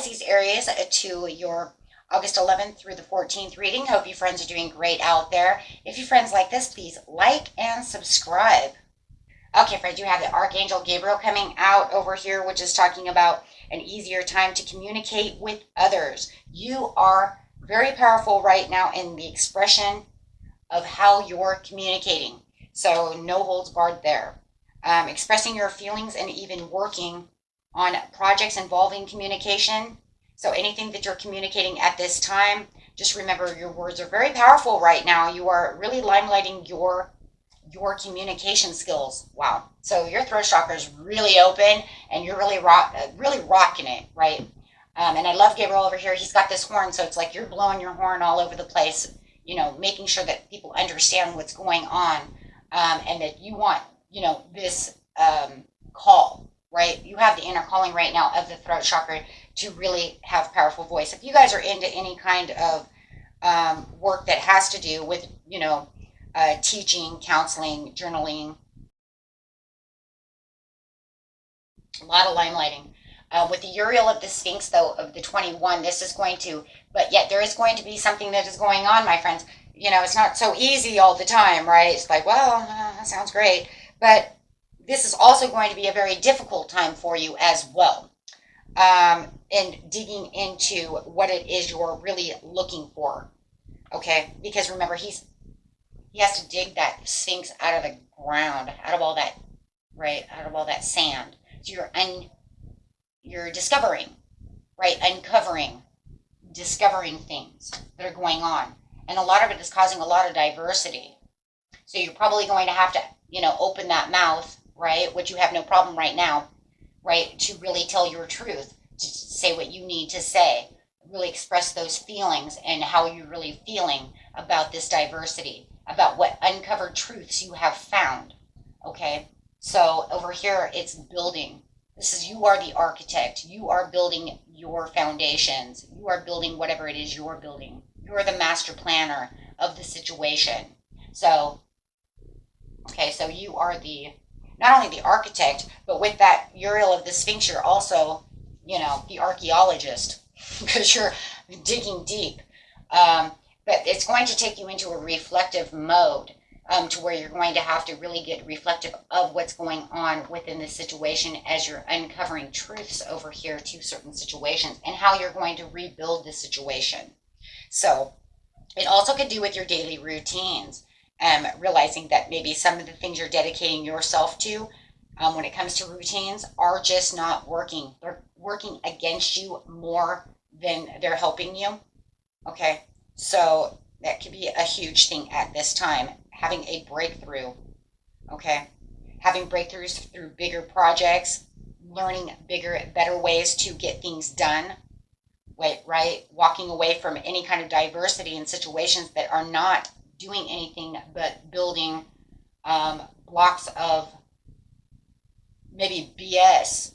Pisces, Aries, to your August 11th through the 14th reading. Hope you friends are doing great out there. If you friends like this, please like and subscribe. Okay, friends, you have the Archangel Gabriel coming out over here, which is talking about an easier time to communicate with others. You are very powerful right now in the expression of how you're communicating. So no holds barred there. Expressing your feelings and even working on projects involving communication. So anything that you're communicating at this time, just remember your words are very powerful right now. You are really limelighting your communication skills. Wow. So your throat chakra is really open and you're really rocking it, right? And I love Gabriel over here. He's got this horn, so it's like you're blowing your horn all over the place, you know, making sure that people understand what's going on, and that you want, you know, this call, right? You have the inner calling right now of the throat chakra to really have powerful voice. If you guys are into any kind of work that has to do with, you know, teaching, counseling, journaling, a lot of limelighting. With the Uriel of the Sphinx, though, of the 21, this is going to, but yet there is going to be something that is going on, my friends. You know, it's not so easy all the time, right? It's like, well, that sounds great. But this is also going to be a very difficult time for you as well. And digging into what it is you're really looking for. Okay? Because remember, he has to dig that Sphinx out of the ground, out of all that, right? Out of all that sand. So you're discovering, right? Uncovering, discovering things that are going on. And a lot of it is causing a lot of diversity. So you're probably going to have to, you know, open that mouth, right? Which you have no problem right now, right? To really tell your truth, to say what you need to say, really express those feelings and how you're really feeling about this diversity, about what uncovered truths you have found, okay? So over here, it's building. This is, you are the architect. You are building your foundations. You are building whatever it is you're building. You're the master planner of the situation. So, okay, so you are the, not only the architect, but with that Uriel of the Sphinx, you're also, you know, the archaeologist, because you're digging deep. But it's going to take you into a reflective mode, to where you're going to have to really get reflective of what's going on within the situation as you're uncovering truths over here to certain situations and how you're going to rebuild the situation. So it also could do with your daily routines, realizing that maybe some of the things you're dedicating yourself to, when it comes to routines, are just not working. They're working against you more than they're helping you. Okay, so that could be a huge thing at this time, having a breakthrough. Okay, having breakthroughs through bigger projects, learning bigger, better ways to get things done. Wait, right? Walking away from any kind of diversity in situations that are not doing anything but building blocks of maybe BS,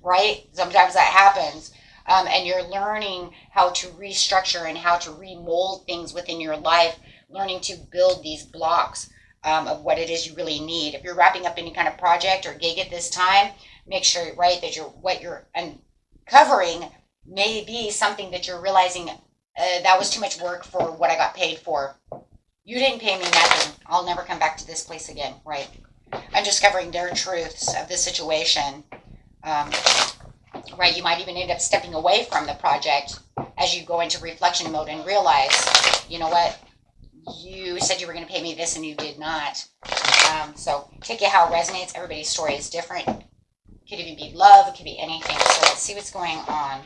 right? Sometimes that happens. And you're learning how to restructure and how to remold things within your life, learning to build these blocks of what it is you really need. If you're wrapping up any kind of project or gig at this time, make sure, right, that what you're uncovering may be something that you're realizing that was too much work for what I got paid for. You didn't pay me nothing. I'll never come back to this place again, right? I'm discovering their truths of the situation. Right, you might even end up stepping away from the project as you go into reflection mode and realize, you know what, you said you were going to pay me this and you did not. So take it how it resonates. Everybody's story is different. It could even be love. It could be anything. So let's see what's going on.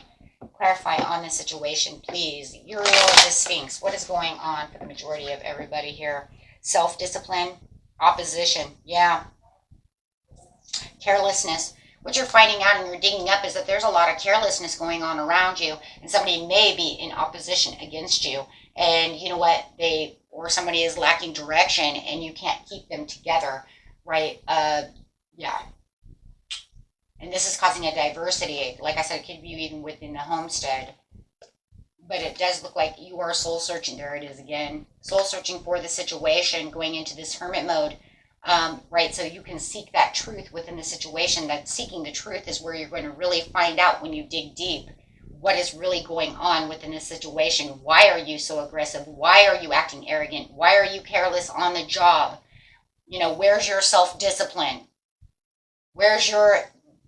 Clarify on the situation, please. Uriel of the Sphinx. What is going on for the majority of everybody here? Self-discipline, opposition, yeah. Carelessness. What you're finding out and you're digging up is that there's a lot of carelessness going on around you, and somebody may be in opposition against you. And you know what? Or somebody is lacking direction and you can't keep them together, right? Yeah. And this is causing a diversity. Like I said, it could be even within the homestead. But it does look like you are soul searching. There it is again. Soul searching for the situation, going into this hermit mode, right? So you can seek that truth within the situation. That seeking the truth is where you're going to really find out when you dig deep what is really going on within the situation. Why are you so aggressive? Why are you acting arrogant? Why are you careless on the job? Where's your self-discipline? Where's your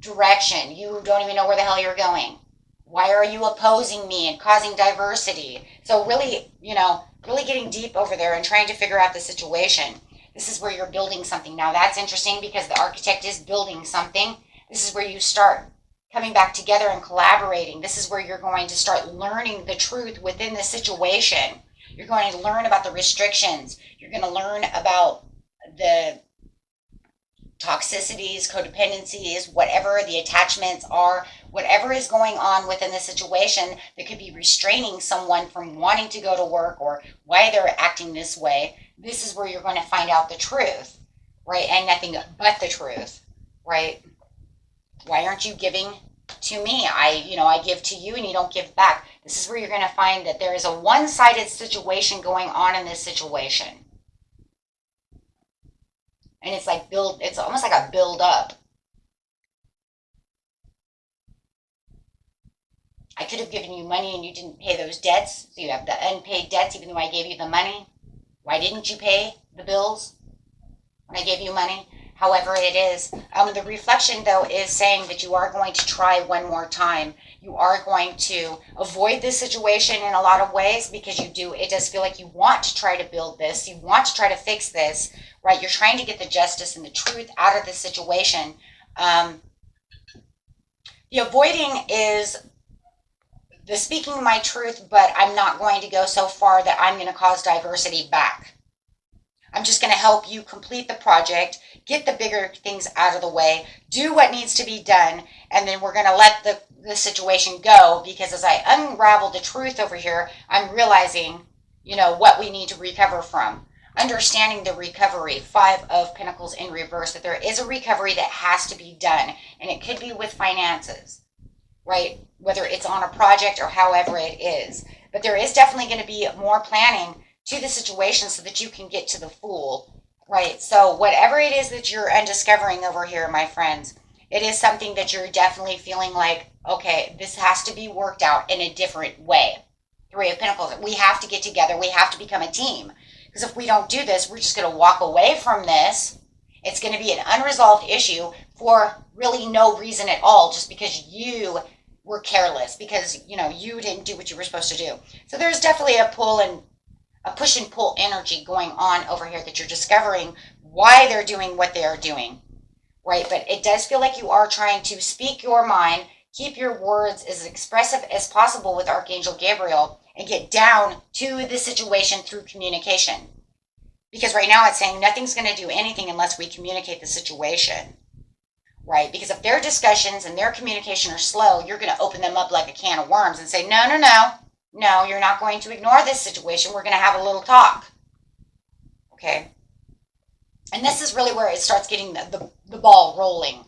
direction? You don't even know where the hell you're going. Why are you opposing me and causing diversity? So really, really getting deep over there and trying to figure out the situation. This is where you're building something. Now that's interesting because the architect is building something. This is where you start coming back together and collaborating. This is where you're going to start learning the truth within the situation. You're going to learn about the restrictions. You're going to learn about the toxicities, codependencies, whatever the attachments are, whatever is going on within the situation that could be restraining someone from wanting to go to work or why they're acting this way. This is where you're going to find out the truth, right? And nothing but the truth, right? Why aren't you giving to me? I give to you and you don't give back. This is where you're going to find that there is a one-sided situation going on in this situation. And it's almost like a build up. I could have given you money and you didn't pay those debts. So you have the unpaid debts even though I gave you the money. Why didn't you pay the bills when I gave you money? However it is. The reflection, though, is saying that you are going to try one more time. You are going to avoid this situation in a lot of ways because it does feel like you want to try to build this. You want to try to fix this, right? You're trying to get the justice and the truth out of this situation. The avoiding is the speaking my truth, but I'm not going to go so far that I'm going to cause diversity back. I'm just going to help you complete the project, get the bigger things out of the way, do what needs to be done, and then we're going to let the situation go because as I unravel the truth over here, I'm realizing, what we need to recover from. Understanding the recovery, 5 of Pentacles in reverse, that there is a recovery that has to be done, and it could be with finances, right? Whether it's on a project or however it is. But there is definitely going to be more planning to the situation so that you can get to the Fool, right? So whatever it is that you're undiscovering over here, my friends, it is something that you're definitely feeling like, okay, this has to be worked out in a different way. 3 of Pentacles, we have to get together. We have to become a team. Because if we don't do this, we're just going to walk away from this. It's going to be an unresolved issue for really no reason at all, just because you were careless, because, you didn't do what you were supposed to do. So there's definitely a push and pull energy going on over here that you're discovering why they're doing what they are doing, right? But it does feel like you are trying to speak your mind, keep your words as expressive as possible with Archangel Gabriel, and get down to the situation through communication. Because right now it's saying nothing's going to do anything unless we communicate the situation, right? Because if their discussions and their communication are slow, you're going to open them up like a can of worms and say, no, you're not going to ignore this situation. We're going to have a little talk. Okay? And this is really where it starts getting the ball rolling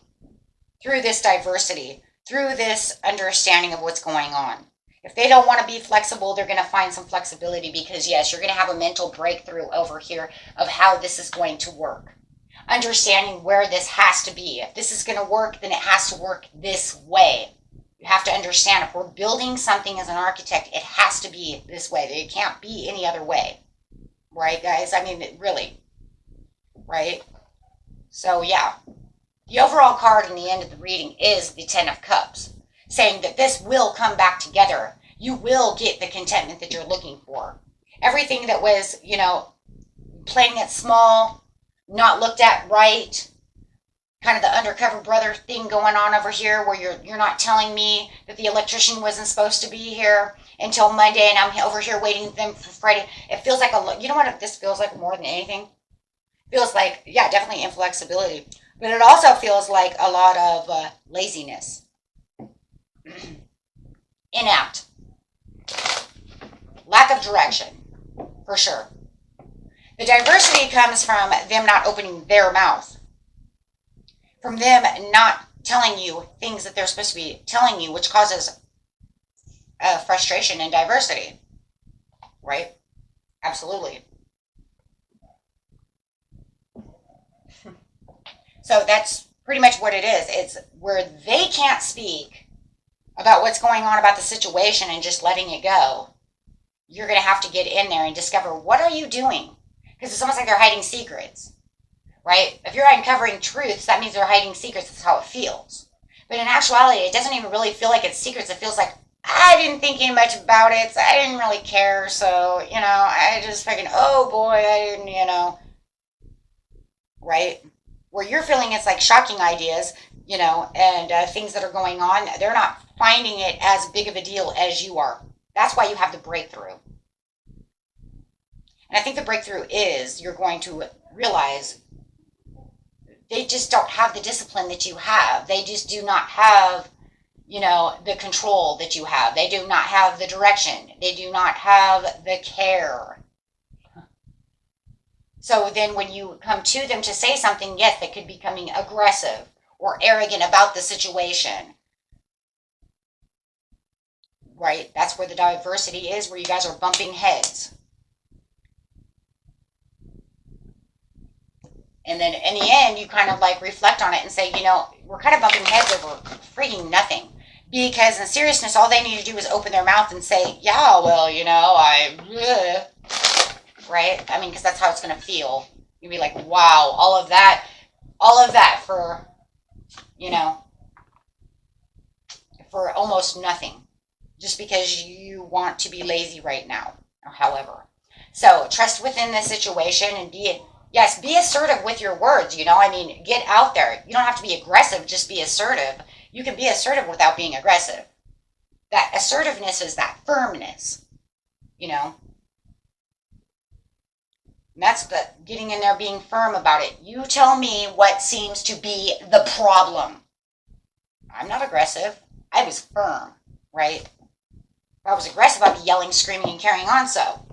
through this diversity, through this understanding of what's going on. If they don't want to be flexible, they're going to find some flexibility because, yes, you're going to have a mental breakthrough over here of how this is going to work. Understanding where this has to be. If this is going to work, then it has to work this way. You have to understand if we're building something as an architect, it has to be this way. It can't be any other way. Right, guys? I mean, really. Right? So, yeah. The overall card in the end of the reading is the 10 of Cups, saying that this will come back together. You will get the contentment that you're looking for. Everything that was, playing it small, not looked at right, kind of the undercover brother thing going on over here where you're not telling me that the electrician wasn't supposed to be here until Monday and I'm over here waiting for them for Friday. It feels like you know what this feels like more than anything? It feels like, yeah, definitely inflexibility. But it also feels like a lot of laziness. Inept. Lack of direction, for sure. The diversity comes from them not opening their mouth. From them not telling you things that they're supposed to be telling you, which causes frustration and diversity. Right? Absolutely. So that's pretty much what it is. It's where they can't speak about what's going on about the situation and just letting it go. You're going to have to get in there and discover, what are you doing? Because it's almost like they're hiding secrets, right? If you're uncovering truths, that means they're hiding secrets. That's how it feels. But in actuality, it doesn't even really feel like it's secrets. It feels like, I didn't think much about it, so I didn't really care. So, I just fucking, oh boy, I didn't, right? Where you're feeling it's like shocking ideas, and things that are going on, they're not finding it as big of a deal as you are. That's why you have the breakthrough. And I think the breakthrough is you're going to realize they just don't have the discipline that you have. They just do not have, the control that you have. They do not have the direction. They do not have the care. So then when you come to them to say something, yes, they could be becoming aggressive or arrogant about the situation. Right? That's where the diversity is, where you guys are bumping heads. And then in the end, you kind of like reflect on it and say, we're kind of bumping heads over freaking nothing. Because in seriousness, all they need to do is open their mouth and say, yeah, well, right? I mean, because that's how it's going to feel. You'd be like, wow, all of that for, for almost nothing. Just because you want to be lazy right now, however. So trust within the situation and be assertive with your words, get out there. You don't have to be aggressive, just be assertive. You can be assertive without being aggressive. That assertiveness is that firmness, And that's the getting in there, being firm about it. You tell me what seems to be the problem. I'm not aggressive. I was firm, right? If I was aggressive, I'd be yelling, screaming, and carrying on so.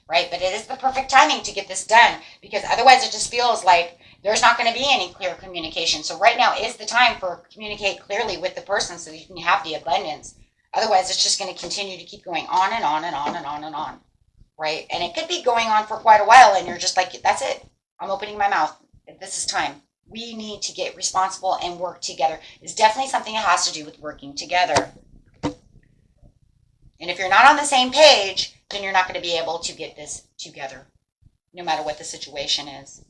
Right? But it is the perfect timing to get this done, because otherwise it just feels like there's not going to be any clear communication. So right now is the time for communicate clearly with the person so you can have the abundance. Otherwise, it's just going to continue to keep going on and on and on and on and on. Right? And it could be going on for quite a while, and you're just like, that's it. I'm opening my mouth. This is time. We need to get responsible and work together. It's definitely something that has to do with working together. And if you're not on the same page, then you're not going to be able to get this together, no matter what the situation is.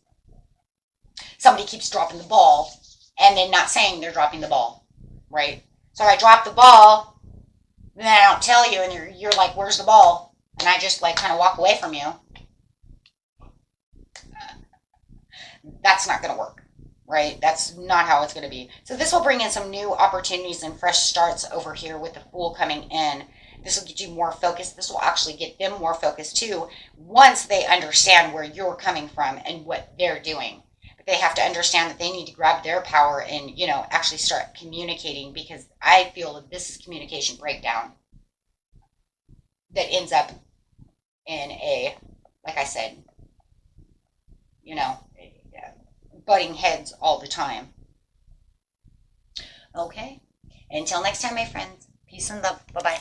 Somebody keeps dropping the ball and then not saying they're dropping the ball, right? So I drop the ball, and then I don't tell you, and you're like, where's the ball? And I just like kind of walk away from you. That's not going to work, right? That's not how it's going to be. So this will bring in some new opportunities and fresh starts over here with the Fool coming in. This will get you more focused. This will actually get them more focused too, once they understand where you're coming from and what they're doing. But they have to understand that they need to grab their power and, actually start communicating, because I feel that this is communication breakdown that ends up in a, like I said, butting heads all the time. Okay. Until next time, my friends. Peace and love. Bye-bye.